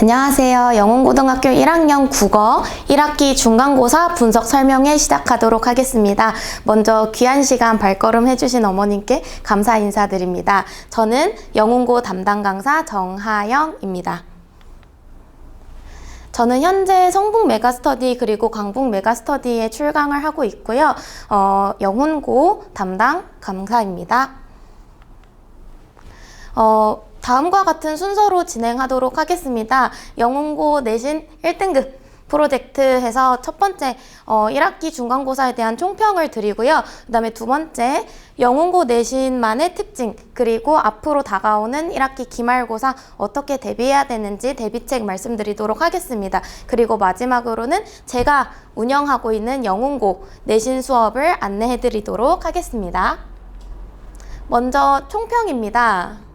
안녕하세요. 영훈고등학교 1학년 국어 1학기 중간고사 분석 설명회 시작하도록 하겠습니다. 먼저 귀한 시간 발걸음 해주신 어머님께 감사 인사드립니다. 저는 영훈고 담당 강사 정하영입니다. 저는 현재 성북 메가스터디 그리고 강북 메가스터디에 출강을 하고 있고요. 영훈고 담당 강사입니다. 다음과 같은 순서로 진행하도록 하겠습니다. 영훈고 내신 1등급 프로젝트 해서 첫 번째 1학기 중간고사에 대한 총평을 드리고요. 그 다음에 두 번째 영훈고 내신만의 특징 그리고 앞으로 다가오는 1학기 기말고사 어떻게 대비해야 되는지 대비책 말씀드리도록 하겠습니다. 그리고 마지막으로는 제가 운영하고 있는 영훈고 내신 수업을 안내해 드리도록 하겠습니다. 먼저 총평입니다.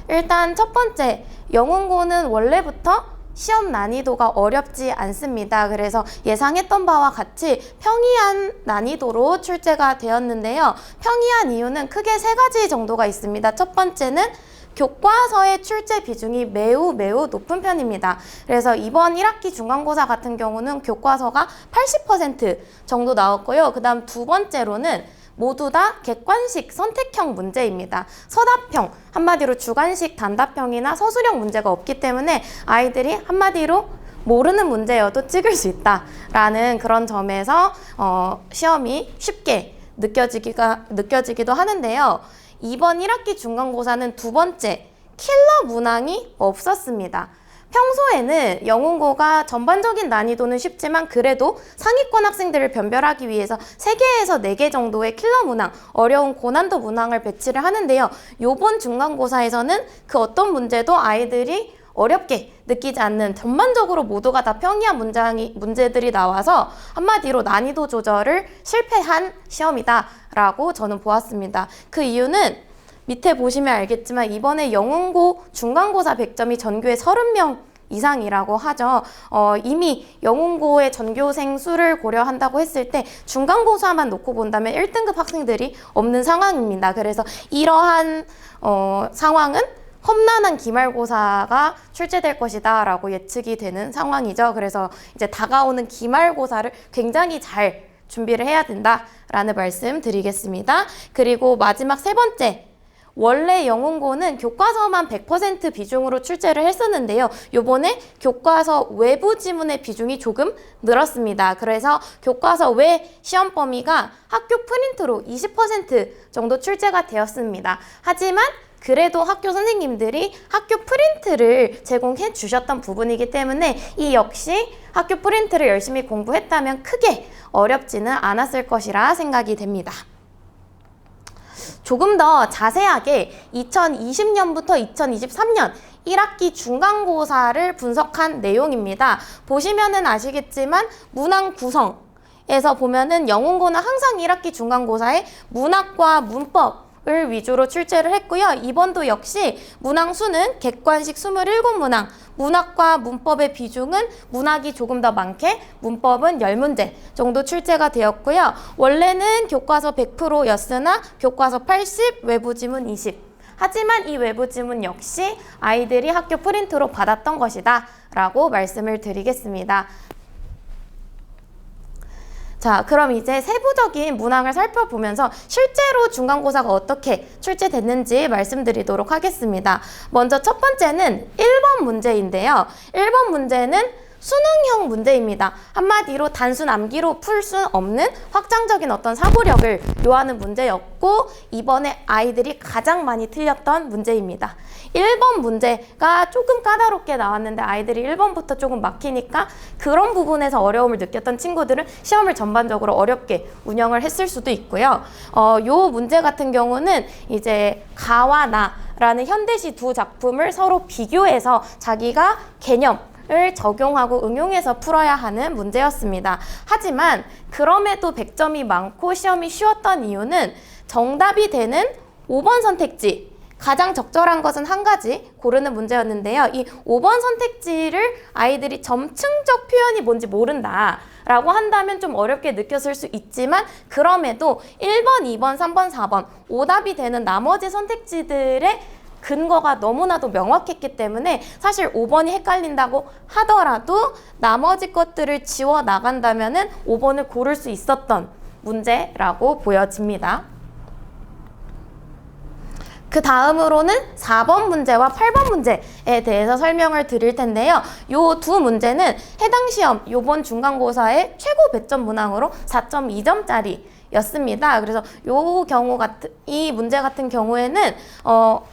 일단 첫 번째, 영훈고는 원래부터 시험 난이도가 어렵지 않습니다. 그래서 예상했던 바와 같이 평이한 난이도로 출제가 되었는데요. 평이한 이유는 크게 세 가지 정도가 있습니다. 첫 번째는 교과서의 출제 비중이 매우 높은 편입니다. 그래서 이번 1학기 중간고사 같은 경우는 교과서가 80% 정도 나왔고요. 그 다음 두 번째로는 모두 다 객관식 선택형 문제입니다. 서답형, 한마디로 주관식 단답형이나 서술형 문제가 없기 때문에 아이들이 한마디로 모르는 문제여도 찍을 수 있다라는 그런 점에서 시험이 쉽게 느껴지기도 하는데요. 이번 1학기 중간고사는 두 번째, 킬러 문항이 없었습니다. 평소에는 영훈고가 전반적인 난이도는 쉽지만 그래도 상위권 학생들을 변별하기 위해서 3개에서 4개 정도의 킬러 문항, 어려운 고난도 문항을 배치를 하는데요. 요번 중간고사에서는 그 어떤 문제도 아이들이 어렵게 느끼지 않는 전반적으로 모두가 다 평이한 문제들이 나와서 한마디로 난이도 조절을 실패한 시험이다라고 저는 보았습니다. 그 이유는 밑에 보시면 알겠지만 이번에 영훈고 중간고사 100점이 전교의 30명 이상이라고 하죠. 이미 영훈고의 전교생 수를 고려한다고 했을 때 중간고사만 놓고 본다면 1등급 학생들이 없는 상황입니다. 그래서 이러한 상황은 험난한 기말고사가 출제될 것이다 라고 예측이 되는 상황이죠. 그래서 이제 다가오는 기말고사를 굉장히 잘 준비를 해야 된다라는 말씀 드리겠습니다. 그리고 마지막 세 번째, 원래 영훈고는 교과서만 100% 비중으로 출제를 했었는데요. 요번에 교과서 외부 지문의 비중이 조금 늘었습니다. 그래서 교과서 외 시험 범위가 학교 프린트로 20% 정도 출제가 되었습니다. 하지만 그래도 학교 선생님들이 학교 프린트를 제공해 주셨던 부분이기 때문에 이 역시 학교 프린트를 열심히 공부했다면 크게 어렵지는 않았을 것이라 생각이 됩니다. 조금 더 자세하게 2020년부터 2023년 1학기 중간고사를 분석한 내용입니다. 보시면은 아시겠지만 문항 구성에서 보면은 영훈고는 항상 1학기 중간고사에 문학과 문법을 위주로 출제를 했고요. 이번도 역시 문항 수는 객관식 27문항, 문학과 문법의 비중은 문학이 조금 더 많게 문법은 10문제 정도 출제가 되었고요. 원래는 교과서 100%였으나 교과서 80, 외부 지문 20. 하지만 이 외부 지문 역시 아이들이 학교 프린트로 받았던 것이다 라고 말씀을 드리겠습니다. 자, 그럼 이제 세부적인 문항을 살펴보면서 실제로 중간고사가 어떻게 출제됐는지 말씀드리도록 하겠습니다. 먼저 첫 번째는 1번 문제인데요. 1번 문제는 수능형 문제입니다. 한마디로 단순 암기로 풀 수 없는 확장적인 어떤 사고력을 요하는 문제였고 이번에 아이들이 가장 많이 틀렸던 문제입니다. 1번 문제가 조금 까다롭게 나왔는데 아이들이 1번부터 조금 막히니까 그런 부분에서 어려움을 느꼈던 친구들은 시험을 전반적으로 어렵게 운영을 했을 수도 있고요. 요 문제 같은 경우는 이제 가와 나라는 현대시 두 작품을 서로 비교해서 자기가 개념 을 적용하고 응용해서 풀어야 하는 문제였습니다. 하지만 그럼에도 100점이 많고 시험이 쉬웠던 이유는 정답이 되는 5번 선택지, 가장 적절한 것은 한 가지 고르는 문제였는데요. 이 5번 선택지를 아이들이 점층적 표현이 뭔지 모른다 라고 한다면 좀 어렵게 느꼈을 수 있지만 그럼에도 1번, 2번, 3번, 4번 오답이 되는 나머지 선택지들의 근거가 너무나도 명확했기 때문에 사실 5번이 헷갈린다고 하더라도 나머지 것들을 지워 나간다면은 5번을 고를 수 있었던 문제라고 보여집니다. 그 다음으로는 4번 문제와 8번 문제에 대해서 설명을 드릴 텐데요. 요 두 문제는 해당 시험 요번 중간고사의 최고 배점 문항으로 4.2점짜리 였습니다. 그래서 이 문제 같은 경우에는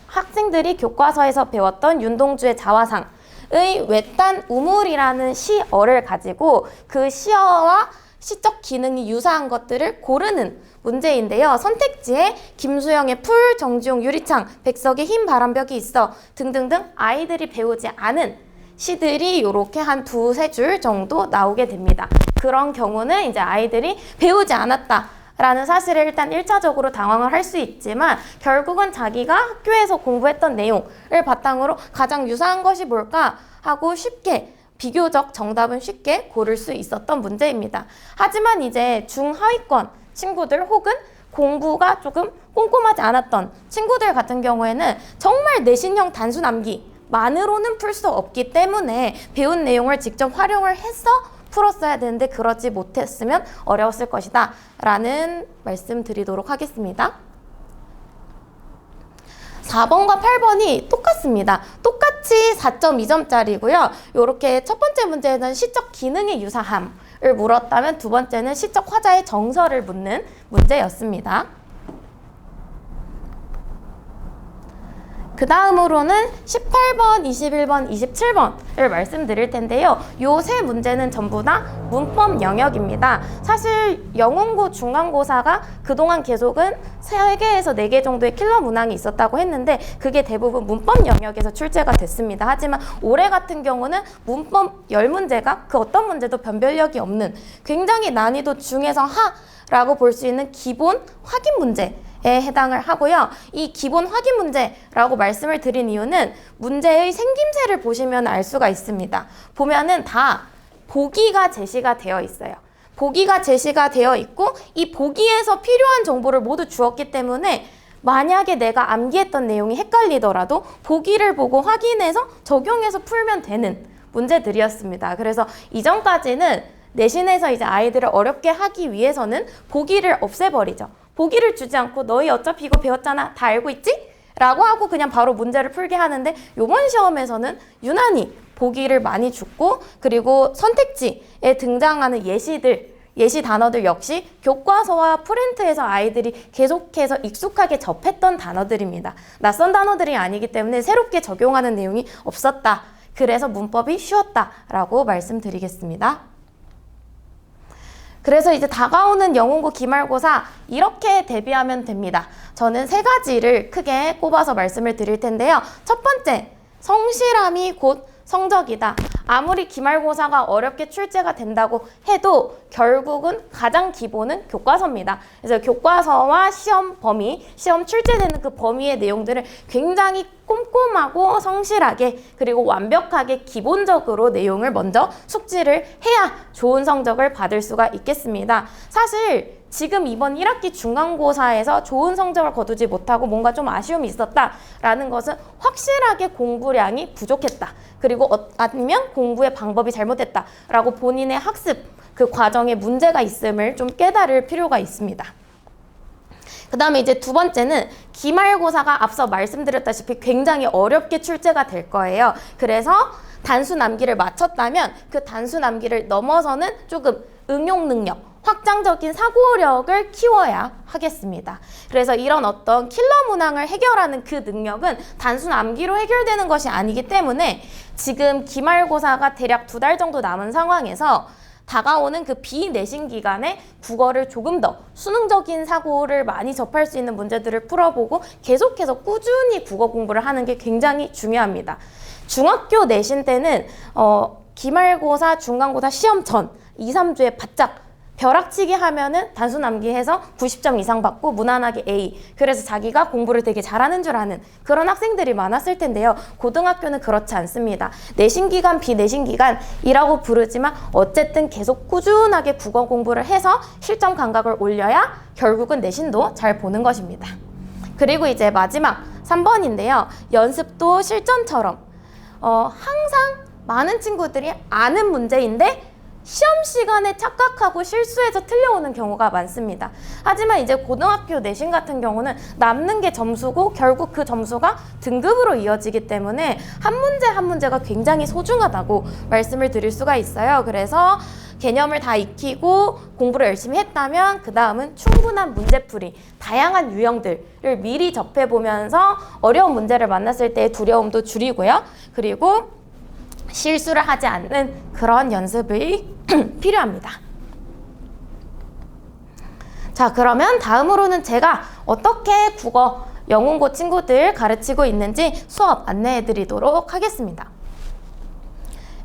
학생들이 교과서에서 배웠던 윤동주의 자화상의 외딴 우물이라는 시어를 가지고 그 시어와 시적 기능이 유사한 것들을 고르는 문제인데요. 선택지에 김수영의 풀, 정지용 유리창, 백석의 흰 바람벽이 있어 등등등 아이들이 배우지 않은 시들이 이렇게 한 두세 줄 정도 나오게 됩니다. 그런 경우는 이제 아이들이 배우지 않았다 라는 사실을 일단 1차적으로 당황을 할 수 있지만 결국은 자기가 학교에서 공부했던 내용을 바탕으로 가장 유사한 것이 뭘까 하고 쉽게 비교적 정답은 쉽게 고를 수 있었던 문제입니다. 하지만 이제 중하위권 친구들 혹은 공부가 조금 꼼꼼하지 않았던 친구들 같은 경우에는 정말 내신형 단수 암기만으로는 풀 수 없기 때문에 배운 내용을 직접 활용을 해서 풀었어야 되는데 그러지 못했으면 어려웠을 것이다 라는 말씀 드리도록 하겠습니다. 4번과 8번이 똑같습니다. 똑같이 4.2점짜리고요. 이렇게 첫 번째 문제는 시적 기능의 유사함을 물었다면 두 번째는 시적 화자의 정설을 묻는 문제였습니다. 그 다음으로는 18번, 21번, 27번을 말씀드릴 텐데요. 요 세 문제는 전부 다 문법 영역입니다. 사실 영문고 중간고사가 그동안 계속은 3개에서 4개 정도의 킬러 문항이 있었다고 했는데 그게 대부분 문법 영역에서 출제가 됐습니다. 하지만 올해 같은 경우는 문법 10문제가 그 어떤 문제도 변별력이 없는 굉장히 난이도 중에서 하라고 볼 수 있는 기본 확인 문제 에 해당을 하고요. 이 기본 확인 문제라고 말씀을 드린 이유는 문제의 생김새를 보시면 알 수가 있습니다. 보면은 다 보기가 제시가 되어 있어요. 보기가 제시가 되어 있고 이 보기에서 필요한 정보를 모두 주었기 때문에 만약에 내가 암기했던 내용이 헷갈리더라도 보기를 보고 확인해서 적용해서 풀면 되는 문제들이었습니다. 그래서 이전까지는 내신에서 이제 아이들을 어렵게 하기 위해서는 보기를 없애버리죠. 보기를 주지 않고 너희 어차피 이거 배웠잖아. 다 알고 있지? 라고 하고 그냥 바로 문제를 풀게 하는데 요번 시험에서는 유난히 보기를 많이 줬고 그리고 선택지에 등장하는 예시 단어들 역시 교과서와 프린트에서 아이들이 계속해서 익숙하게 접했던 단어들입니다. 낯선 단어들이 아니기 때문에 새롭게 적용하는 내용이 없었다. 그래서 문법이 쉬웠다라고 말씀드리겠습니다. 그래서 이제 다가오는 영문고 기말고사 이렇게 대비하면 됩니다. 저는 3가지를 크게 꼽아서 말씀을 드릴 텐데요. 첫 번째, 성실함이 곧 성적이다. 아무리 기말고사가 어렵게 출제가 된다고 해도 결국은 가장 기본은 교과서입니다. 그래서 교과서와 시험 범위, 시험 출제되는 그 범위의 내용들을 굉장히 꼼꼼하고 성실하게 그리고 완벽하게 기본적으로 내용을 먼저 숙지를 해야 좋은 성적을 받을 수가 있겠습니다. 사실 지금 이번 1학기 중간고사에서 좋은 성적을 거두지 못하고 뭔가 좀 아쉬움이 있었다라는 것은 확실하게 공부량이 부족했다. 그리고 아니면 공부의 방법이 잘못됐다라고 본인의 학습 그 과정에 문제가 있음을 좀 깨달을 필요가 있습니다. 그 다음에 이제 두 번째는 기말고사가 앞서 말씀드렸다시피 굉장히 어렵게 출제가 될 거예요. 그래서 단순 암기를 마쳤다면 그 단순 암기를 넘어서는 조금 응용 능력, 확장적인 사고력을 키워야 하겠습니다. 그래서 이런 어떤 킬러 문항을 해결하는 그 능력은 단순 암기로 해결되는 것이 아니기 때문에 지금 기말고사가 대략 2달 정도 남은 상황에서 다가오는 그 비내신 기간에 국어를 조금 더 수능적인 사고를 많이 접할 수 있는 문제들을 풀어보고 계속해서 꾸준히 국어 공부를 하는 게 굉장히 중요합니다. 중학교 내신 때는 기말고사, 중간고사 시험 전 2, 3주에 바짝 벼락치기 하면은 단순 암기해서 90점 이상 받고 무난하게 A. 그래서 자기가 공부를 되게 잘하는 줄 아는 그런 학생들이 많았을 텐데요. 고등학교는 그렇지 않습니다. 내신 기간, 비내신 기간이라고 부르지만 어쨌든 계속 꾸준하게 국어 공부를 해서 실전 감각을 올려야 결국은 내신도 잘 보는 것입니다. 그리고 이제 마지막 3번인데요. 연습도 실전처럼 항상 많은 친구들이 아는 문제인데 시험 시간에 착각하고 실수해서 틀려오는 경우가 많습니다. 하지만 이제 고등학교 내신 같은 경우는 남는 게 점수고 결국 그 점수가 등급으로 이어지기 때문에 한 문제 한 문제가 굉장히 소중하다고 말씀을 드릴 수가 있어요. 그래서 개념을 다 익히고 공부를 열심히 했다면 그 다음은 충분한 문제풀이, 다양한 유형들을 미리 접해보면서 어려운 문제를 만났을 때의 두려움도 줄이고요. 그리고 실수를 하지 않는 그런 연습이 필요합니다. 자, 그러면 다음으로는 제가 어떻게 국어 영문고 친구들 가르치고 있는지 수업 안내해 드리도록 하겠습니다.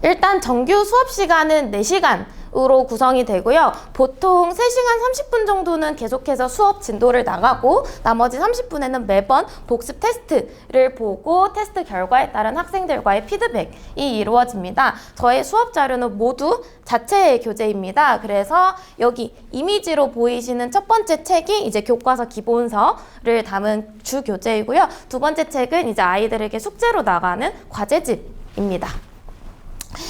일단 정규 수업 시간은 4시간으로 구성이 되고요. 보통 3시간 30분 정도는 계속해서 수업 진도를 나가고 나머지 30분에는 매번 복습 테스트를 보고 테스트 결과에 따른 학생들과의 피드백이 이루어집니다. 저의 수업 자료는 모두 자체 교재입니다. 그래서 여기 이미지로 보이시는 첫 번째 책이 이제 교과서 기본서를 담은 주 교재이고요. 두 번째 책은 이제 아이들에게 숙제로 나가는 과제집입니다.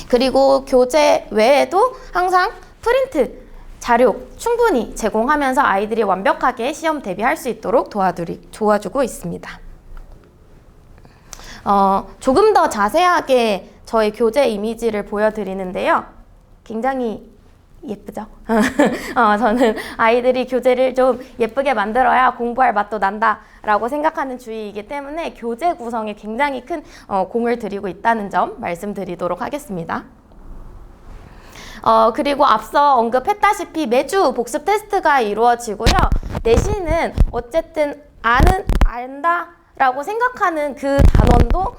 그리고 교재 외에도 항상 프린트 자료 충분히 제공하면서 아이들이 완벽하게 시험 대비할 수 있도록 도와주고 있습니다. 조금 더 자세하게 저의 교재 이미지를 보여드리는데요. 굉장히 예쁘죠? 저는 아이들이 교재를 좀 예쁘게 만들어야 공부할 맛도 난다 라고 생각하는 주의이기 때문에 교재 구성에 굉장히 큰 공을 들이고 있다는 점 말씀드리도록 하겠습니다. 그리고 앞서 언급했다시피 매주 복습 테스트가 이루어지고요. 내신은 어쨌든 안다 라고 생각하는 그 단원도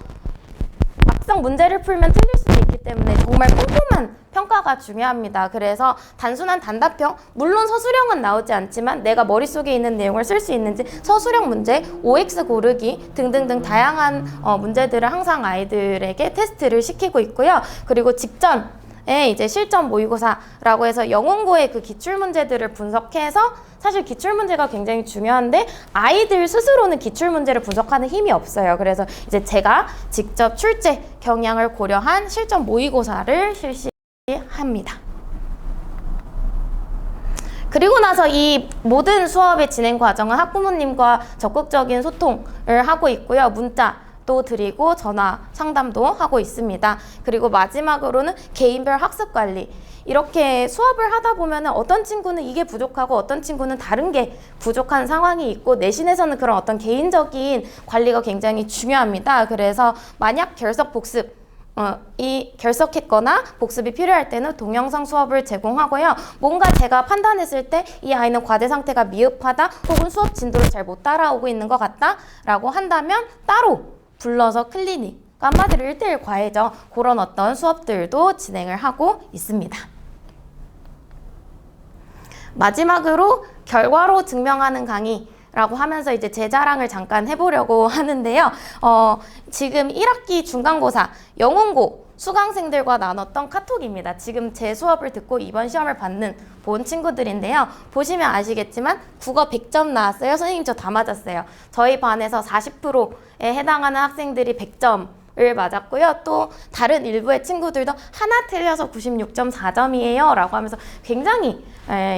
막상 문제를 풀면 틀릴 수도 있기 때문에 정말 꼼꼼한 평가가 중요합니다. 그래서 단순한 단답형, 물론 서술형은 나오지 않지만 내가 머릿속에 있는 내용을 쓸 수 있는지 서술형 문제, OX 고르기 등등등 다양한 문제들을 항상 아이들에게 테스트를 시키고 있고요. 그리고 직전에 이제 실전 모의고사라고 해서 영문고의 그 기출문제들을 분석해서 사실 기출문제가 굉장히 중요한데 아이들 스스로는 기출문제를 분석하는 힘이 없어요. 그래서 이제 제가 직접 출제 경향을 고려한 실전 모의고사를 실시합니다. 그리고 나서 이 모든 수업의 진행 과정은 학부모님과 적극적인 소통을 하고 있고요. 문자도 드리고 전화 상담도 하고 있습니다. 그리고 마지막으로는 개인별 학습 관리. 이렇게 수업을 하다 보면 어떤 친구는 이게 부족하고 어떤 친구는 다른 게 부족한 상황이 있고 내신에서는 그런 어떤 개인적인 관리가 굉장히 중요합니다. 그래서 만약 결석 복습 결석했거나 복습이 필요할 때는 동영상 수업을 제공하고요. 뭔가 제가 판단했을 때 이 아이는 과제 상태가 미흡하다 혹은 수업 진도를 잘 못 따라오고 있는 것 같다 라고 한다면 따로 불러서 클리닉, 한마디로 1:1 과외죠. 그런 어떤 수업들도 진행을 하고 있습니다. 마지막으로 결과로 증명하는 강의라고 하면서 이제 제 자랑을 잠깐 해보려고 하는데요. 지금 1학기 중간고사 영문고 수강생들과 나눴던 카톡입니다. 지금 제 수업을 듣고 이번 시험을 본 친구들인데요. 보시면 아시겠지만 국어 100점 나왔어요. 선생님 저 다 맞았어요. 저희 반에서 40%에 해당하는 학생들이 100점 을 맞았고요. 또 다른 일부의 친구들도 하나 틀려서 96.4점이에요 라고 하면서 굉장히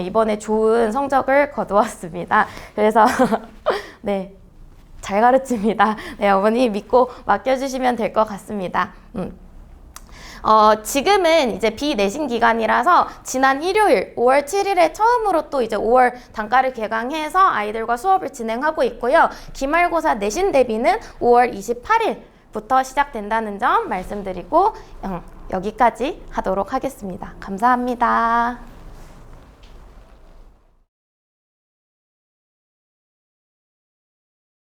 이번에 좋은 성적을 거두었습니다. 그래서 네, 잘 가르칩니다. 네, 어머니 믿고 맡겨주시면 될 것 같습니다. 지금은 이제 비내신 기간이라서 지난 일요일 5월 7일에 처음으로 또 이제 5월 단가를 개강해서 아이들과 수업을 진행하고 있고요. 기말고사 내신 대비는 5월 28일부터 시작된다는 점 말씀드리고 여기까지 하도록 하겠습니다. 감사합니다.